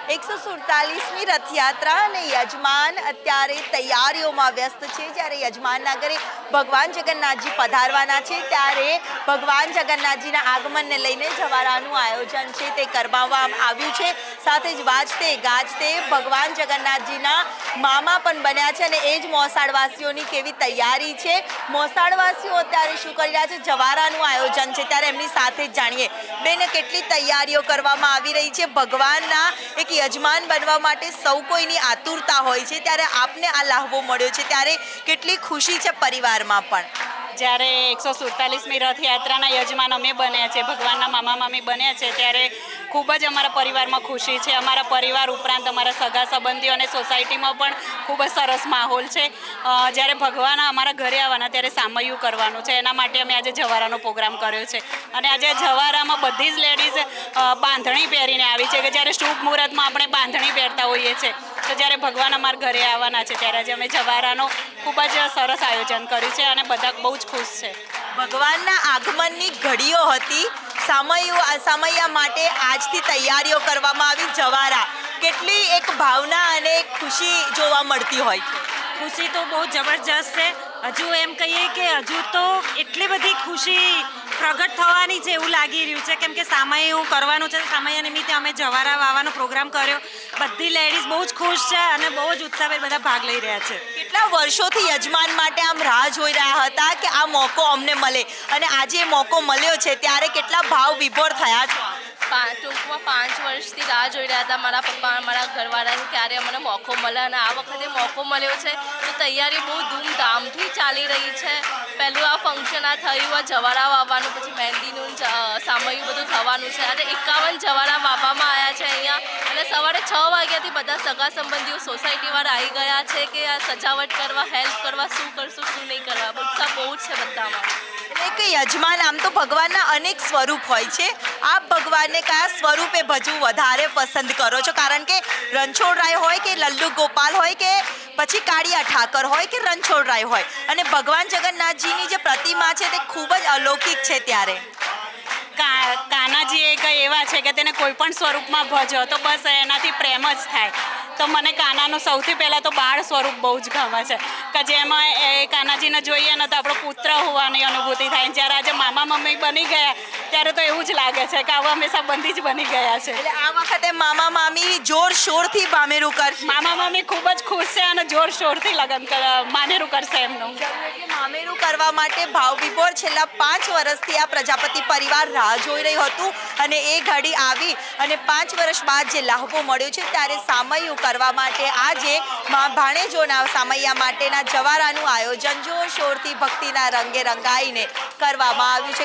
147મી રથયાત્રા અને યજમાન અત્યારે તૈયારીઓમાં વ્યસ્ત છે। જ્યારે યજમાનના ઘરે ભગવાન જગન્નાથજી પધારવાના છે ત્યારે ભગવાન જગન્નાથજીના આગમનને લઈને જવારાનું આયોજન છે તે કરવામાં આવ્યું છે। સાથે જ વાજતે ગાજતે ભગવાન જગન્નાથજીના મામા પણ બન્યા છે અને એ જ મોસાળવાસીઓની કેવી તૈયારી છે, મોસાળવાસીઓ અત્યારે શું કરી રહ્યા છે, જવારાનું આયોજન છે ત્યારે એમની સાથે જ જાણીએ બેન કેટલી તૈયારીઓ કરવામાં આવી રહી છે। ભગવાનના એક યજમાન બનવા માટે સૌ કોઈની આતુરતા હોય છે ત્યારે આપને આ લાહવો મળ્યો છે ત્યારે કેટલી ખુશી છે પરિવારમાં પણ? જ્યારે 147મી રથયાત્રાના યજમાન અમે બન્યા છે, ભગવાનના મામા મામી બન્યા છે ત્યારે ખૂબ જ અમારા પરિવારમાં ખુશી છે। અમારા પરિવાર ઉપરાંત અમારા સગા સંબંધીઓ અને સોસાયટીમાં પણ ખૂબ જ સરસ માહોલ છે। જ્યારે ભગવાન અમારા ઘરે આવવાના ત્યારે સામૈયું કરવાનું છે, એના માટે અમે આજે જવારાનો પ્રોગ્રામ કર્યો છે અને આજે જવારામાં બધી જ લેડીઝ બાંધણી પહેરીને આવી છે કે જ્યારે શુભ મુહૂર્તમાં આપણે બાંધણી પહેરતા હોઈએ છીએ તો જ્યારે ભગવાન અમારા ઘરે આવવાના છે ત્યારે આજે અમે જવારાનો ખૂબ જ સરસ આયોજન કર્યું છે અને બધા બહુ જ ખુશ છે। ભગવાનના આગમનની ઘડીઓ હતી, સમયા માટે આજથી તૈયારીઓ કરવામાં આવી। જવારા કેટલી એક ભાવના અને એક ખુશી જોવા મળતી હોય છે? ખુશી તો બહુ જબરજસ્ત છે। હજુ એમ કહીએ કે હજુ તો એટલી બધી ખુશી પ્રગટ થવાની છે એવું લાગી રહ્યું છે કેમ કે સામૈયું કરવાનું છે। સામૈયા નિમિત્તે અમે જવારા વાવવાનો પ્રોગ્રામ કર્યો, બધી લેડીઝ બહુ જ ખુશ છે અને બહુ જ ઉત્સાહભેર બધા ભાગ લઈ રહ્યા છે। કેટલા વર્ષોથી યજમાન માટે આમ રાહ જોઈ રહ્યા હતા કે આ મોકો અમને મળે અને આજે મોકો મળ્યો છે ત્યારે કેટલા ભાવ વિભોર થયા છો? ટૂંકમાં 5 વર્ષથી રાહ જોઈ રહ્યા હતા મારા પપ્પા મારા ઘરવાળાને ક્યારે અમને મોકો મળે અને આ વખતે મોકો મળ્યો છે તો તૈયારી બહુ ધૂમધામથી ચાલી રહી છે। પહેલું આ ફંક્શન આ થયું, આ જવારા વાવવાનું, પછી મહેંદીનું સામૈયું બધું થવાનું છે। આજે 51 જવારા વાવવામાં આવ્યા છે અહીંયા અને સવારે 6 વાગ્યાથી બધા સગા સંબંધીઓ સોસાયટીવાળા આવી ગયા છે કે આ સજાવટ કરવા, હેલ્પ કરવા, શું કરશું શું નહીં કરવા, ઉત્સાહ બહુ જ છે બધામાં। એટલે કે યજમાન આમ તો ભગવાનના અનેક સ્વરૂપ હોય છે, આપ ભગવાનને કયા સ્વરૂપે ભજવું વધારે પસંદ કરો છો? કારણ કે રણછોડરાય હોય કે લલ્લુ ગોપાલ હોય કે પછી કાળિયા ઠાકર હોય કે રણછોડરાય હોય અને ભગવાન જગન્નાથજીની જે પ્રતિમા છે તે ખૂબ જ અલૌકિક છે ત્યારે કાનાજી એક એવા છે કે તેને કોઈ પણ સ્વરૂપમાં ભજો તો બસ એનાથી પ્રેમ જ થાય। તો મને કાનાનું સૌથી પહેલાં તો બાળ સ્વરૂપ બહુ જ ગમે છે કે જેમાં એ કાનાજીને જોઈએ ને તો આપણો પુત્ર હોવાની અનુભૂતિ થાય। જ્યારે આજે મામા મમ્મી બની ગયા ત્યારે તો એવું જ લાગે છે કે આવા હંમેશા બંધી જ બની ગયા છે। એટલે આ વખતે મામા મામી જોરશોરથી મામેરું કરશે? મામા મામી ખૂબ જ ખુશ છે અને જોરશોરથી મામેરું કરશે એમનું। મામેરું કરવા માટે ભાવ વિભોર છેલ્લા 5 વર્ષથી આ પ્રજાપતિ પરિવાર રાહ જોઈ રહ્યું હતું અને એ ઘડી આવી અને 5 વર્ષ બાદ જે લાહવો મળ્યો છે ત્યારે સામૈયું કરવા માટે આજે ભાણેજોના સામૈયા માટેના જવારાનું આયોજન જોરશોરથી ભક્તિના રંગે રંગાઈને કરવામાં આવ્યું છે।